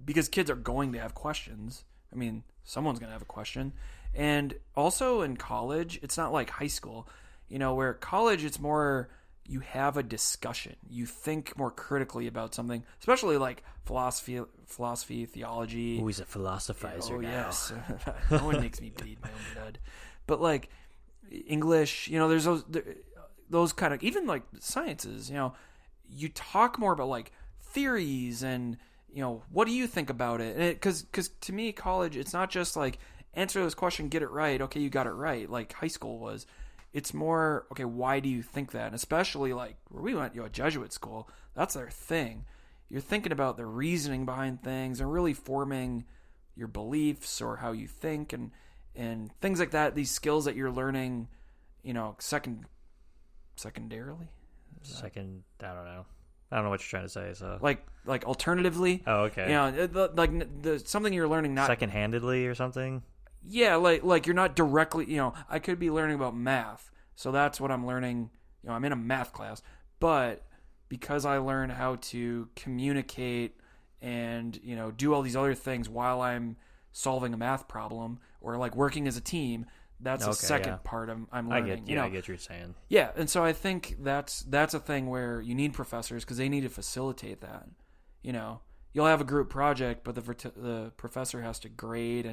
S2: because kids are going to have questions. I mean, someone's going to have a question. And also in college, it's not like high school, where college, it's more you have a discussion. You think more critically about something, especially like philosophy, theology.
S1: Oh, he's a philosophizer now.
S2: Yes. No one makes me bleed my own blood. But like English, there's those kind of, even like sciences, you talk more about like theories and, what do you think about it? And because to me, college, it's not just like, answer this question, get it right. Okay, you got it right. Like high school was. It's more, okay, why do you think that? And especially like where we went, a Jesuit school, that's their thing. You're thinking about the reasoning behind things and really forming your beliefs or how you think and things like that. These skills that you're learning, secondarily.
S1: I don't know. I don't know what you're trying to say. So
S2: like alternatively.
S1: Oh, okay.
S2: Something you're learning not
S1: second-handedly or something.
S2: Yeah, like you're not directly, I could be learning about math. So that's what I'm learning. I'm in a math class, but because I learn how to communicate and, do all these other things while I'm solving a math problem or like working as a team, that's the second part I'm learning.
S1: I get what you're saying.
S2: Yeah, and so I think that's a thing where you need professors because they need to facilitate that. You'll have a group project, but the professor has to grade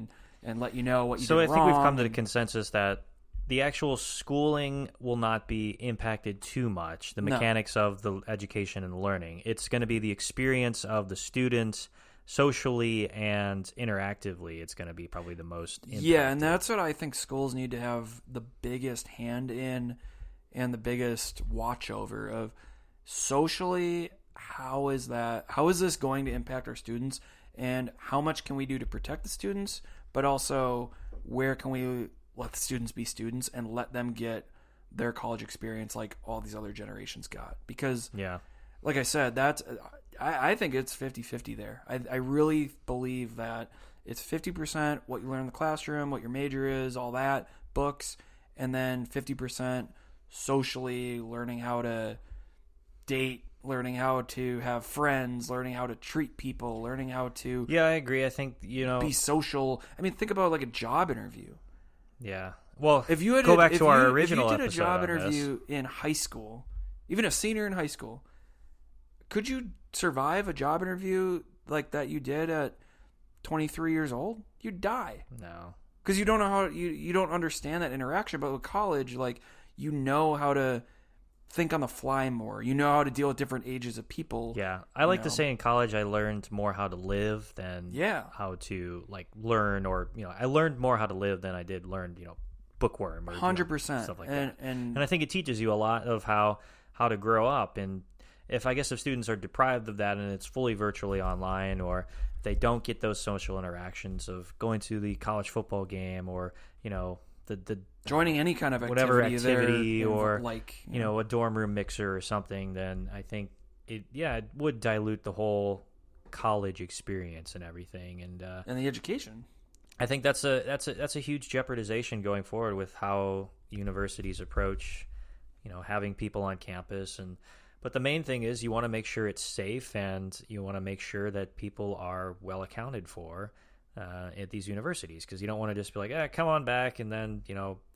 S2: and let you know what you did wrong.
S1: So I think we've come to the consensus that the actual schooling will not be impacted too much, the mechanics of the education and learning. It's going to be the experience of the students socially and interactively. It's going to be probably the most impacted.
S2: Yeah, and that's what I think schools need to have the biggest hand in and the biggest watch over of socially. How is this going to impact our students, and how much can we do to protect the students, but also where can we let the students be students and let them get their college experience like all these other generations got? Because like I said, I think it's 50-50 there. I really believe that it's 50% what you learn in the classroom, what your major is, all that, books, and then 50% socially, learning how to date, learning how to have friends, learning how to treat people, learning how to...
S1: Yeah, I agree. I think,
S2: be social. I mean, think about like a job interview.
S1: Yeah. Well,
S2: if you
S1: go back to our original episode.
S2: If you did a job interview in high school, even a senior in high school, could you survive a job interview like that you did at 23 years old? You'd die.
S1: No.
S2: Because you don't know how... You don't understand that interaction. But with college, like, how to think on the fly more. You know how to deal with different ages of people.
S1: Yeah. I like to say in college I learned more how to live than how to like learn, or I learned more how to live than I did learn, bookworm or
S2: 100%
S1: stuff like that. And I think it teaches you a lot of how to grow up. And if students are deprived of that and it's fully virtually online, or they don't get those social interactions of going to the college football game, or the
S2: joining any kind of
S1: whatever activity,
S2: there,
S1: or
S2: like
S1: a dorm room mixer or something, then I think it would dilute the whole college experience and everything, and
S2: the education.
S1: I think that's a huge jeopardization going forward with how universities approach having people on campus. But the main thing is you want to make sure it's safe, and you want to make sure that people are well accounted for at these universities, because you don't want to just be like, come on back, and then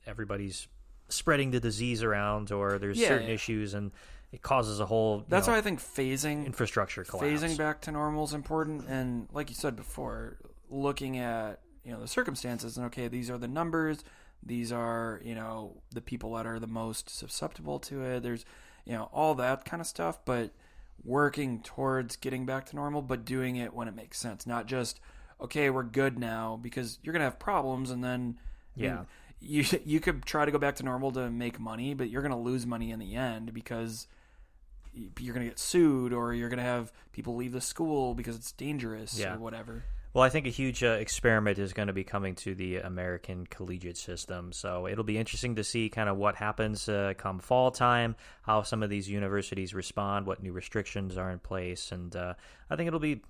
S1: everybody's spreading the disease around, or there's certain issues, and it causes a whole
S2: that's why I think phasing
S1: infrastructure collapse.
S2: Phasing back to normal is important, and like you said before, looking at the circumstances, and okay, these are the numbers, these are the people that are the most susceptible to it, there's all that kind of stuff, but working towards getting back to normal, but doing it when it makes sense, not just okay, we're good now, because you're gonna have problems, and then you could try to go back to normal to make money, but you're gonna lose money in the end, because you're gonna get sued, or you're gonna have people leave the school because it's dangerous or whatever.
S1: Well, I think a huge experiment is going to be coming to the American collegiate system, so it'll be interesting to see kind of what happens come fall time, how some of these universities respond, what new restrictions are in place, and I think it'll be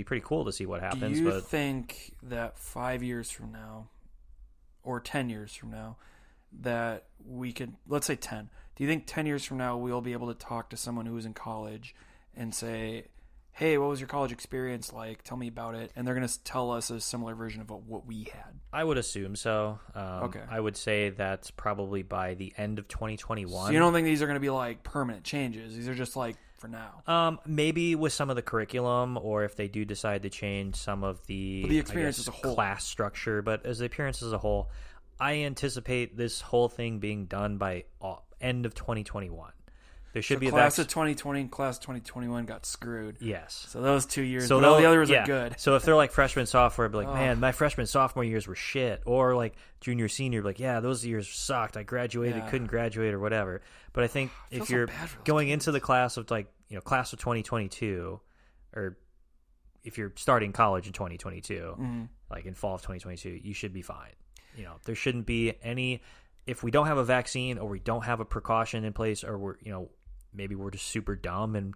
S1: pretty cool to see what happens.
S2: Do you think that 5 years from now, or 10 years from now, that we could, let's say 10, do you think 10 years from now we'll be able to talk to someone who is in college and say, hey, what was your college experience like? Tell me about it. And they're going to tell us a similar version of what we had?
S1: I would assume so. Okay. I would say that's probably by the end of 2021.
S2: So you don't think these are going to be like permanent changes? These are just like for now?
S1: Maybe with some of the curriculum, or if they do decide to change some of the
S2: experience as a whole,
S1: class structure. But as the appearance as a whole, I anticipate this whole thing being done by end of 2021. There should be a
S2: class of 2020 and class of 2021 got screwed.
S1: Yes.
S2: So those 2 years, but all the others are good.
S1: So if they're like freshman, sophomore, I'd be like, man, my freshman, sophomore years were shit. Or like junior, senior, like, those years sucked. I graduated, couldn't graduate, or whatever. But I think if you're going into the class of class of 2022, or if you're starting college in 2022, like in fall of 2022, you should be fine. There shouldn't be any, if we don't have a vaccine, or we don't have a precaution in place, or we're, maybe we're just super dumb and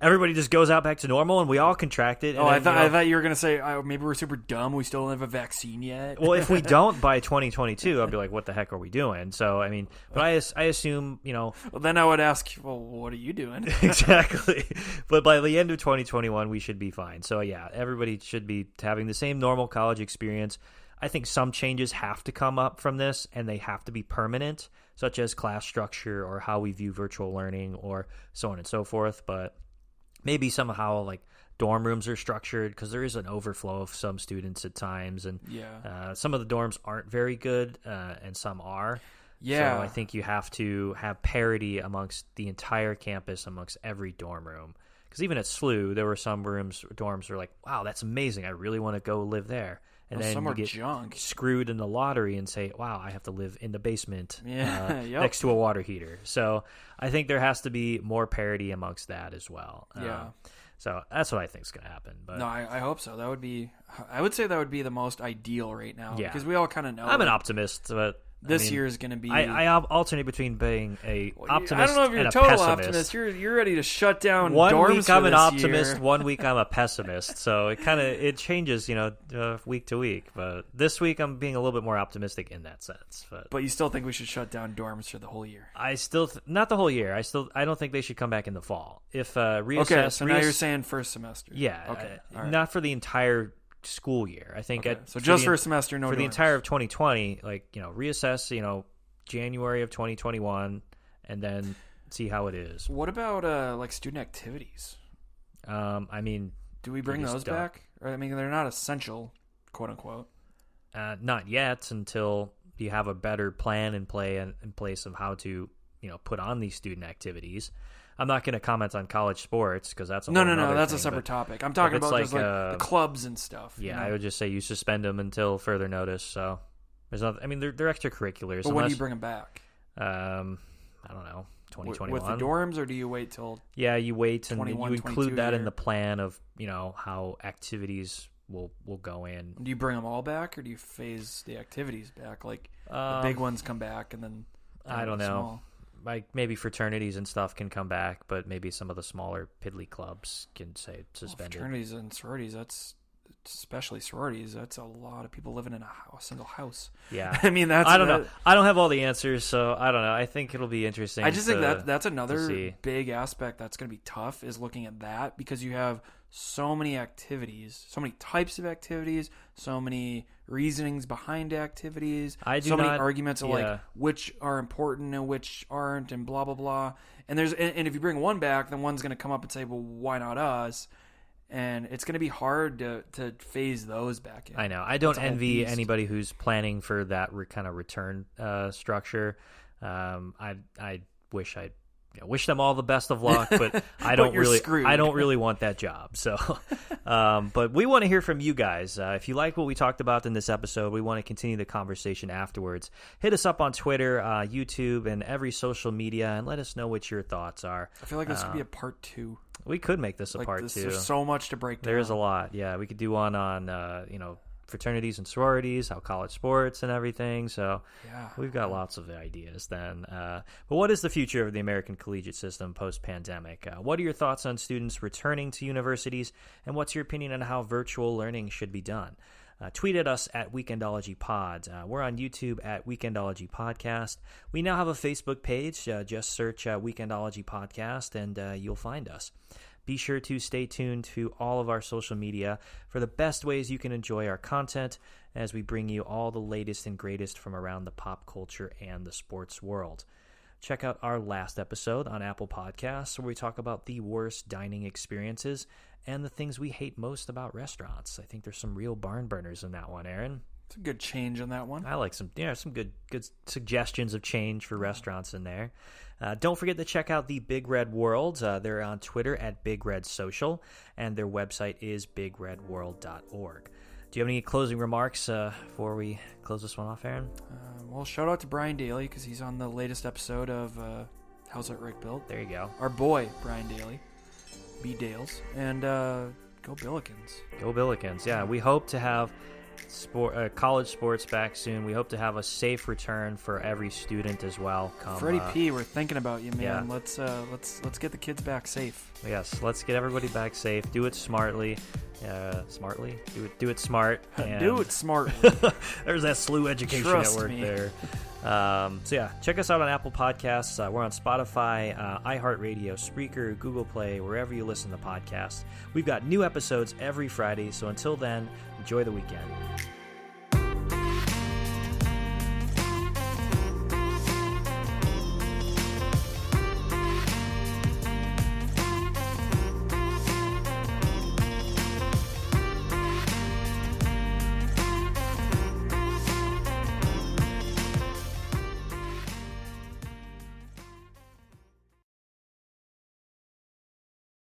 S1: everybody just goes out back to normal and we all contract it.
S2: I thought you were going to say maybe we're super dumb. We still don't have a vaccine yet.
S1: Well, if we don't by 2022, I'd be like, what the heck are we doing? So, I mean, but I assume,
S2: Well, then I would ask, well, what are you doing?
S1: Exactly. But by the end of 2021, we should be fine. So, everybody should be having the same normal college experience. I think some changes have to come up from this, and they have to be permanent, such as class structure or how we view virtual learning or so on and so forth. But maybe somehow like dorm rooms are structured, because there is an overflow of some students at times, and some of the dorms aren't very good, and some are. Yeah. So I think you have to have parity amongst the entire campus, amongst every dorm room. Because even at SLU, there were some dorms were like, wow, that's amazing. I really want to go live there. And then you get screwed in the lottery and say, wow, I have to live in the basement next to a water heater. So I think there has to be more parity amongst that as well. So that's what I think is going to happen. But
S2: no, I hope so. I would say that would be the most ideal right now. Yeah. Because we all kind of know.
S1: I'm an optimist, but
S2: this year is going to be.
S1: I alternate between being a optimist.
S2: I don't know if you're
S1: and
S2: a total
S1: pessimist.
S2: Optimist. You're ready to shut down.
S1: One
S2: dorms
S1: week I'm an optimist.
S2: Year.
S1: 1 week I'm a pessimist. So it changes, week to week. But this week I'm being a little bit more optimistic in that sense. But
S2: you still think we should shut down dorms for the whole year?
S1: I still not the whole year. I don't think they should come back in the fall. If reassess.
S2: Okay, so now you're saying first semester.
S1: Yeah. Okay. Not for the entire school year. I think.
S2: So just for a semester, no.
S1: For the entire of 2020, reassess. January of 2021, and then see how it is.
S2: What about like student activities?
S1: I mean,
S2: do we bring those back? I mean, they're not essential, quote unquote.
S1: Not yet, until you have a better plan in place of how to put on these student activities. I'm not going to comment on college sports because that's a
S2: no.
S1: That's
S2: a separate topic. I'm talking about just like the clubs and stuff.
S1: Yeah, I would just say you suspend them until further notice. So there's nothing. I mean, they're extracurriculars.
S2: But when do you bring them back?
S1: I don't know. 2021
S2: with the dorms, or do you wait till?
S1: Yeah, you wait and you include that in the plan of how activities will go in.
S2: Do you bring them all back, or do you phase the activities back? Like the big ones come back, and then
S1: I don't know. Small. Like maybe fraternities and stuff can come back, but maybe some of the smaller piddly clubs can say suspended.
S2: Fraternities and sororities, especially sororities, that's a lot of people living in a single house.
S1: Yeah.
S2: I mean,
S1: I don't know. I don't have all the answers, so I don't know. I think it'll be interesting.
S2: I just think that's another big aspect that's going to be tough, is looking at that, because you have so many activities, so many types of activities, so many reasonings behind activities, many arguments of like which are important and which aren't, and blah blah blah. And if you bring one back, then one's going to come up and say, well, why not us? And it's going to be hard to phase those back in.
S1: I know. I don't envy anybody who's planning for that kind of return structure. I wish wish them all the best of luck, but I don't really want that job. So, but we want to hear from you guys. If you like what we talked about in this episode, we want to continue the conversation afterwards. Hit us up on Twitter, YouTube, and every social media, and let us know what your thoughts are.
S2: I feel like this could be a part 2.
S1: We could make this a part 2.
S2: There's so much to break down.
S1: There's a lot. Yeah, we could do one on fraternities and sororities, how college sports and everything. So we've got lots of ideas then. But what is the future of the American collegiate system post-pandemic? What are your thoughts on students returning to universities? And what's your opinion on how virtual learning should be done? Tweet at us at Weekendology Pod. We're on YouTube at Weekendology Podcast. We now have a Facebook page. Just search Weekendology Podcast and you'll find us. Be sure to stay tuned to all of our social media for the best ways you can enjoy our content as we bring you all the latest and greatest from around the pop culture and the sports world. Check out our last episode on Apple Podcasts, where we talk about the worst dining experiences and the things we hate most about restaurants. I think there's some real barn burners in that one, Aaron.
S2: It's a good change on that one.
S1: I like some good suggestions of change for restaurants in there. Don't forget to check out the Big Red World. They're on Twitter at Big Red Social, and their website is bigredworld.org. Do you have any closing remarks before we close this one off, Aaron?
S2: Well, shout out to Brian Daly, because he's on the latest episode of How's That Rick Built?
S1: There you go.
S2: Our boy, Brian Daly. B. Dales. And go Billikens.
S1: Go Billikens. Yeah, we hope to have college sports back soon. We hope to have a safe return for every student as well.
S2: Freddie P, we're thinking about you, man.
S1: Yeah.
S2: Let's get the kids back safe.
S1: Yes, let's get everybody back safe. Do it smartly. Smartly? Do it smart. And
S2: do it smartly.
S1: There's that SLU education
S2: Trust
S1: at work
S2: me.
S1: there. So yeah, check us out on Apple Podcasts. We're on Spotify, iHeartRadio, Spreaker, Google Play, wherever you listen to podcasts. We've got new episodes every Friday, so until then, enjoy the weekend.